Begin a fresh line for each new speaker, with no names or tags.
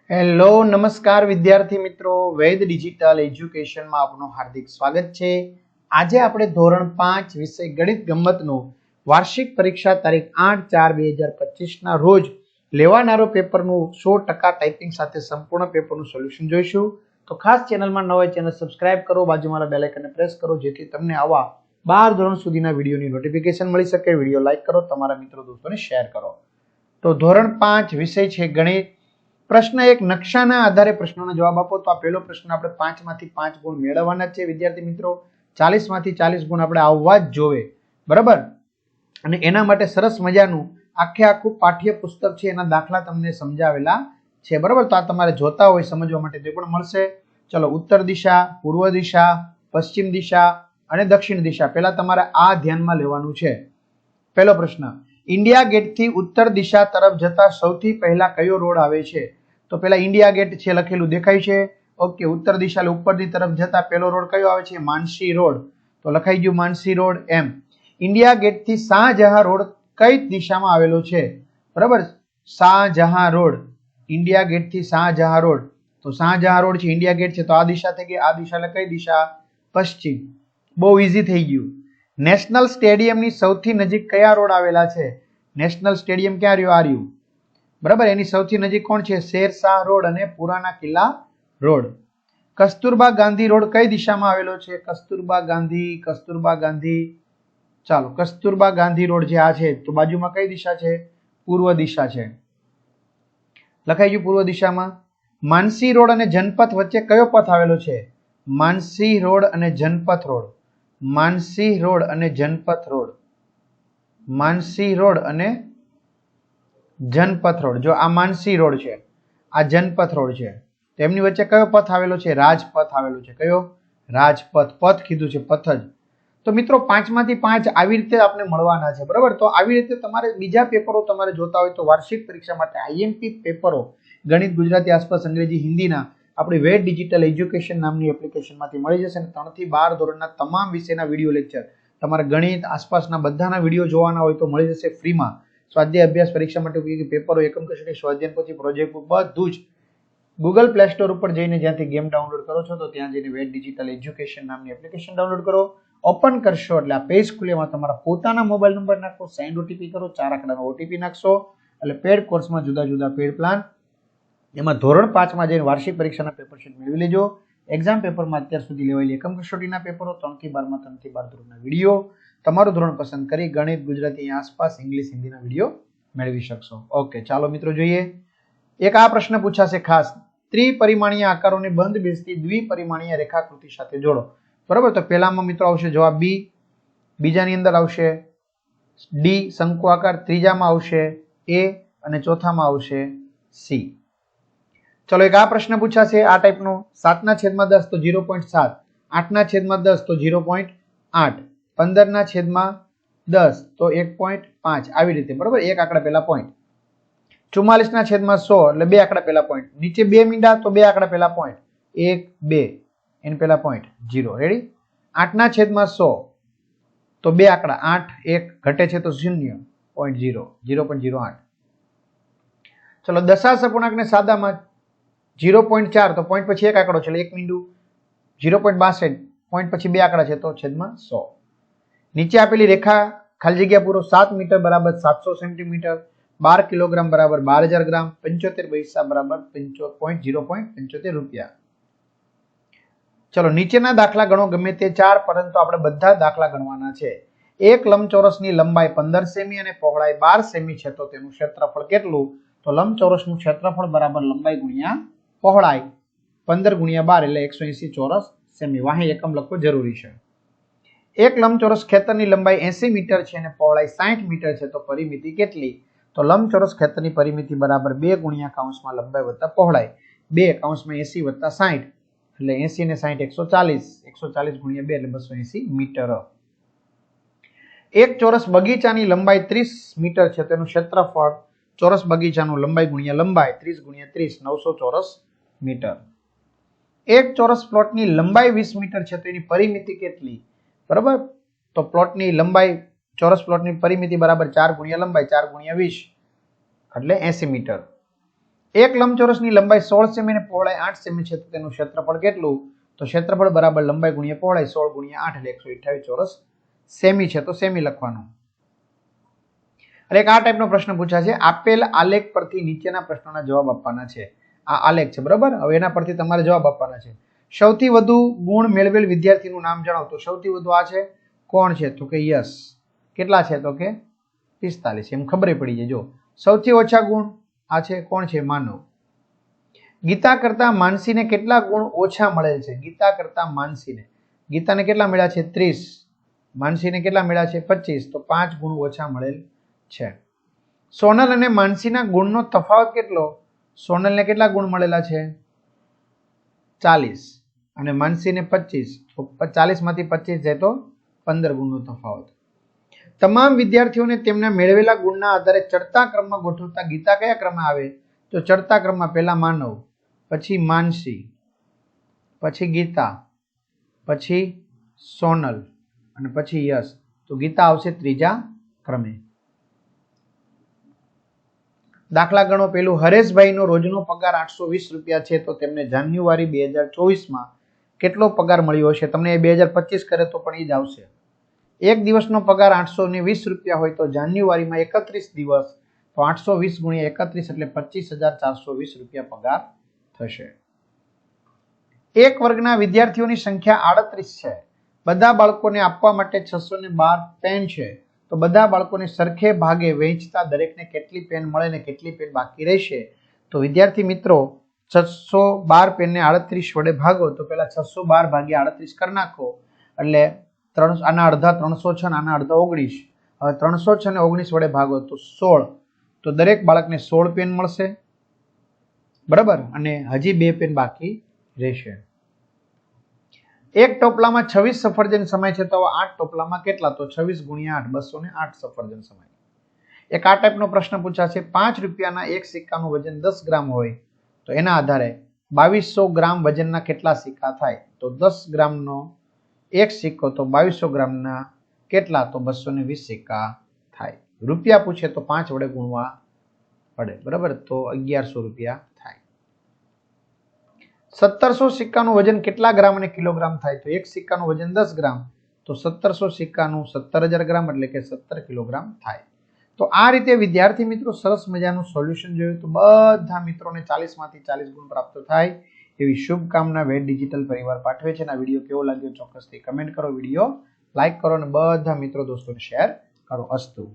Hello નમસ્કાર વિદ્યાર્થી મિત્રો, વેદ ડિજિટલ એજ્યુકેશનમાં આપનું હાર્દિક સ્વાગત છે। આજે આપણે ધોરણ 5 વિષય ગણિત ગમ્મતનો વાર્ષિક પરીક્ષા તારીખ 8/4/2025 ના રોજ લેવાનારો પેપરનું 100% ટાઈપિંગ સાથે સંપૂર્ણ પેપરનું સોલ્યુશન જોઈશું। તો ખાસ ચેનલમાં ન હોય ચેનલ સબસ્ક્રાઇબ કરો, બાજુમાં બેલ આઇકનને પ્રેસ કરો જેથી તમને આવા 12 ધોરણ સુધીના વિડીયોની નોટિફિકેશન મળી શકે। વિડીયો લાઈક કરો, તમારા મિત્રો દોસ્તોને શેર કરો। તો ધોરણ 5 વિષય છે ગણિત। પ્રશ્ન 1, નકશાના આધારે પ્રશ્નોનો જવાબ આપો। તો આ પહેલો પ્રશ્ન આપણે 5 માંથી 5 ગુણ મેળવવાના છે વિદ્યાર્થી મિત્રો। 40 માંથી 40 ગુણ આપણે આવવા જ જોવે, બરાબર। અને એના માટે સરસ મજાનું આખું પાઠ્ય પુસ્તક છે, એના દાખલા તમને સમજાવેલા છે, બરાબર। તો આ તમારે જોતા હોય સમજવા માટે તે પણ મળશે। ચલો, ઉત્તર દિશા, પૂર્વ દિશા, પશ્ચિમ દિશા અને દક્ષિણ દિશા પહેલા તમારે આ ધ્યાનમાં લેવાનું છે। પહેલો પ્રશ્ન, ઇન્ડિયા ગેટ થી ઉત્તર દિશા તરફ જતા સૌથી પહેલા કયો રોડ આવે છે? તો પેલા ઇન્ડિયા ગેટ છે લખેલું દેખાય છે, ઓકે। ઉત્તર દિશા ઉપરની તરફ જતા પહેલો રોડ કયો આવે છે? માનસી રોડ। તો લખાઈ ગયું માનસી રોડ એમ। ઇન્ડિયા ગેટ થી શાહજહાં રોડ કઈ દિશામાં આવેલો છે? બરાબર, શાહજહાં રોડ, ઇન્ડિયા ગેટ થી શાહજહાં રોડ। તો શાહજહાં રોડ છે, ઇન્ડિયા ગેટ છે, તો આ દિશા થઈ ગઈ। આ દિશા એટલે કઈ દિશા? પશ્ચિમ। બહુ ઈઝી થઈ ગયું। નેશનલ સ્ટેડિયમની સૌથી નજીક કયા રોડ આવેલા છે? નેશનલ સ્ટેડિયમ ક્યાં રહ્યું? આ રહ્યું, બરાબર। એની સૌથી નજીક કોણ છે? શેરશાહ રોડ અને પુરાના કિલ્લા રોડ। કસ્તુરબા ગાંધી રોડ કઈ દિશામાં આવેલો છે? કસ્તુરબા ગાંધી, ચાલો, કસ્તુરબા ગાંધી રોડ જે આ છે, તો બાજુમાં કઈ દિશા છે? પૂર્વ દિશા છે, લખાઈ ગયું પૂર્વ દિશામાં। માનસી રોડ અને જનપથ વચ્ચે કયો પથ આવેલો છે? માનસી રોડ અને જનપથ રોડ, માનસી રોડ અને જનપથ રોડ, માનસી રોડ અને જનપથ રોડ। જો આ માનસી રોડ છે, આ જનપથ રોડ છે, તો એમની વચ્ચે કયો પથ આવેલો છે? રાજપથ આવેલો છે। કયો? રાજપથ। પથ કીધું છે, પથ જ। તો મિત્રો 5 માંથી 5 આવી રીતે આપણે મળવાના છે, બરાબર। તો આવી રીતે તમારે બીજા પેપરો તમારે જોતા હોય તો વાર્ષિક પરીક્ષા માટે આઈએમપી પેપરો ગણિત, ગુજરાતી, આસપાસ, અંગ્રેજી, હિન્દીના આપણી વેદ ડિજિટલ એજ્યુકેશન નામની એપ્લિકેશનમાંથી મળી જશે। અને 3 થી 12 ધોરણના તમામ વિષયના વિડીયો લેક્ચર તમારે ગણિત, આસપાસના બધાના વિડીયો જોવાના હોય તો મળી જશે ફ્રીમાં। સ્વાધ્યાય અભ્યાસ પરીક્ષા માટે ઉપયોગી પેપરો, એકમ કસોટી, સ્વાધ્યાય પોથી, પ્રોજેક્ટ બુક બધું જ ગૂગલ પ્લે સ્ટોર ઉપર જઈને જ્યાંથી ગેમ ડાઉનલોડ કરો છો તો ત્યાં જઈને વેદ ડિજિટલ એજ્યુકેશન નામની એપ્લિકેશન ડાઉનલોડ કરો। ઓપન કરશો એટલે આ પેજ ખુલે, એમાં તમારા પોતાના મોબાઈલ નંબર નાખો, સેન્ડ ઓટીપી કરો, 4 આંકડાનો ઓટીપી નાખશો એટલે પેડ કોર્સમાં જુદા જુદા પેડ પ્લાન, એમાં ધોરણ 5 માં જઈને વાર્ષિક પરીક્ષાના પેપર શીટ મેળવી લેજો। એક્ઝામ પેપરમાં અત્યાર સુધી લેવાયેલી એકમ કસોટીના પેપરો, 3 થી 12 માં 3 થી 12 ધોરણના વિડીયો, તમારું ધોરણ પસંદ કરી ગણિત, ગુજરાતી, આસપાસ, ઇંગ્લિશ, હિન્દીના વિડીયો મેળવી શકશો। ઓકે, ચાલો મિત્રો જોઈએ। એક આ પ્રશ્ન પૂછાશે ખાસ, ત્રિપરિમાણીય આકારોને બંધ બેસતી દ્વિપરિમાણીય રેખાકૃતિ સાથે જોડો, બરાબર। તો પહેલામાં મિત્રો આવશે જવાબ બી, બીજાની અંદર આવશે ડી શંકુ આકાર, ત્રીજામાં આવશે એ અને ચોથામાં આવશે સી। ચલો, એક આ પ્રશ્ન પૂછાશે આ ટાઈપનો, 7/10 તો 0.7, 8/10 તો 0.8, 15/10 તો 1.5, આવી રીતે, બરાબર। એક આંકડા પહેલા પોઈન્ટ। 44/100 એટલે બે આંકડા પહેલા પોઈન્ટ, નીચે 2 મીંડા તો બે આંકડા પહેલા પોઈન્ટ, 1 2 એની પહેલા પોઈન્ટ 0, રેડી। 8/100 તો બે આંકડા 8 1 ઘટે છે તો 0.0, 0.08। ચલો, દશાંશ અપૂર્ણાંકને સાદામાં 0.4 તો પોઈન્ટ પછી એક આંકડો છે એટલે એક મીંડું, 0.62 પોઈન્ટ પછી બે આંકડા છે તો છેદમાં 100। નીચે આપેલી રેખા ખાલી જગ્યા પૂરો 7 મીટર બરાબર 700 સેન્ટીમીટર, 12 કિલોગ્રામ બરાબર 12,000 ગ્રામ, 75 પૈસા બરાબર 0.75 રૂપિયા। ચલો, નીચેના દાખલા ગણો ગમે તે 4, પરંતુ આપણે બધા દાખલા ગણવાના છે। એક લંબચોરસની લંબાઈ 15 સેમી અને પહોળાઈ 12 સેમી છે તો તેનું ક્ષેત્રફળ કેટલું? તો લંબચોરસનું ક્ષેત્રફળ બરાબર લંબાઈ ગુણ્યા પહોળાઈ, 15 ગુણ્યા 12 એટલે 180 ચોરસ સેમી। વાહે એકમ લખવો જરૂરી છે। એક લંબચોરસ ખેતરની લંબાઈ 80 મીટર છે અને પહોળાઈ 60 મીટર છે તો પરિમિતિ કેટલી? તો લંબચોરસ ખેતરની પરિમિતિ બરાબર 2 ગુણ્યા કૌંસમાં લંબાઈ વત્તા પહોળાઈ, 2 કૌંસમાં 80 વત્તા 60 એટલે 80 ને 60 140, 140 ગુણ્યા 2 એટલે 280 મીટર। એક ચોરસ બગીચાની લંબાઈ 30 મીટર છે તેનું ક્ષેત્રફળ ચોરસ બગીચાનું લંબાઈ ગુણ્યા લંબાઈ 30 ગુણ્યા 30 900 ચોરસ મીટર। એક ચોરસ પ્લોટની લંબાઈ 20 મીટર છે તો એની પરિમિતિ કેટલી? બરાબર, તો પ્લોટની લંબાઈ, ચોરસ પ્લોટની પરિમિતિ બરાબર 4 ગુણ્યા લંબાઈ 4 ગુણ્યા 20 એટલે 80 મીટર। એક લંબચોરસની લંબાઈ 16 સેમી અને પહોળાઈ 8 સેમી છે, તો તેનું ક્ષેત્રફળ કેટલું? તો ક્ષેત્રફળ બરાબર લંબાઈ ગુણ્યા પહોળાઈ 16 ગુણ્યા 8 એટલે 128 ચોરસ સેમી છે, તો સેમી લખવાનું. અને એક આ ટાઈપનો પ્રશ્ન પૂછા છે, આપેલ આલેખ પરથી નીચેના પ્રશ્નોના જવાબ આપવાના છે. આ આલેખ છે, બરાબર. હવે એના પરથી તમારે જવાબ આપવાના છે. સૌથી વધુ ગુણ મેળવેલ વિદ્યાર્થીનું નામ જણાવો. તો સૌથી વધુ આ છે, કોણ છે? તો કે યશ. કેટલા છે? તો કે 45. એમ ખબર પડી જાય. જો સૌથી ઓછા ગુણ આ છે, કોણ છે? માનવ. ગીતા કરતા માનસીને કેટલા ગુણ ઓછા મળેલ છે? ગીતા કરતા માનસીને, ગીતાને કેટલા મળ્યા છે? 30. માનસીને કેટલા મળ્યા છે? 25. તો 5 ગુણ ઓછા મળેલ છે. સોનલ અને માનસીના ગુણનો તફાવત કેટલો? સોનલને કેટલા ગુણ મળેલા છે? 40 અને માનસીને 25. તો 40 માંથી 25 જાય તો 15 ગુણનો તફાવત. તમામ વિદ્યાર્થીઓને તેમના મેળવેલા ગુણના આધારે ચડતા ક્રમમાં ગોઠવતા ગીતા કયા ક્રમમાં આવે? તો ચડતા ક્રમમાં પહેલા માનવ, પછી માનસી, પછી ગીતા, પછી સોનલ અને પછી યશ. તો ગીતા આવશે ત્રીજા ક્રમે. દાખલા ગણો. પેલું, હરેશભાઈનો રોજનો પગાર 820 રૂપિયા છે, તો તેમને જાન્યુઆરી 2024માં કેટલો પગાર મળ્યો હશે? તમને એ 2025 કરે તો પણ એ જ આવશે. એક દિવસનો પગાર 820 રૂપિયા હોય તો જાન્યુઆરીમાં 31 દિવસ, તો 820 ગુણ્યા 31 એટલે 25,420 રૂપિયા પગાર થશે. એક વર્ગના વિદ્યાર્થીઓની સંખ્યા 38 છે. બધા બાળકોને આપવા માટે 612 પેન છે, તો બધા બાળકોને સરખે ભાગે વહેંચતા દરેકને કેટલી પેન મળે ને કેટલી પેન બાકી રહેશે? તો વિદ્યાર્થી મિત્રો, 612 પેનને 38 વડે ભાગો, તો પેલા 612 ભાગ્યા 38 કરી નાખો, એટલે આના અડધા 306 આના અડધા 19. હવે 306 ને 19 વડે ભાગો તો 16. તો દરેક બાળકને 16 પેન મળશે, બરાબર. અને હજી 2 પેન બાકી રહેશે. એક ટોપલામાં 26 સફરજન સમાય છે, તો 8 ટોપલામાં કેટલા? તો 26 ગુણ્યા 8 208 સફરજન સમાય. એક આ ટાઈપનો પ્રશ્ન પૂછાશે, 5 રૂપિયાના એક સિક્કાનું વજન 10 ગ્રામ હોય, તો એના આધારે 2200 ગ્રામ વજનના કેટલા સિક્કા થાય? તો 10 ગ્રામનો એક સિક્કો, તો 2200 ગ્રામના કેટલા? તો 220 સિક્કા થાય. રૂપિયા પૂછે તો 5 વડે ગુણવા પડે, બરાબર. તો 1100 રૂપિયા થાય. 1700 સિક્કાનું વજન કેટલા ગ્રામ અને કિલોગ્રામ થાય? તો એક સિક્કાનું વજન 10 ગ્રામ, તો 1700 સિક્કાનું 17,000 ગ્રામ એટલે કે 17 કિલોગ્રામ થાય. તો આ રીતે વિદ્યાર્થી મિત્રો સરસ મજાનું સોલ્યુશન જોયું. તો બધા મિત્રોને 40 માંથી 40 ગુણ પ્રાપ્ત થાય એવી શુભકામના વેદ ડિજિટલ પરિવાર પાઠવે છે. આ વિડીયો કેવો લાગ્યો ચોક્કસથી કમેન્ટ કરો, વિડીયો લાઈક કરો અને બધા મિત્રો દોસ્તોને શેર કરો. અસ્તુ.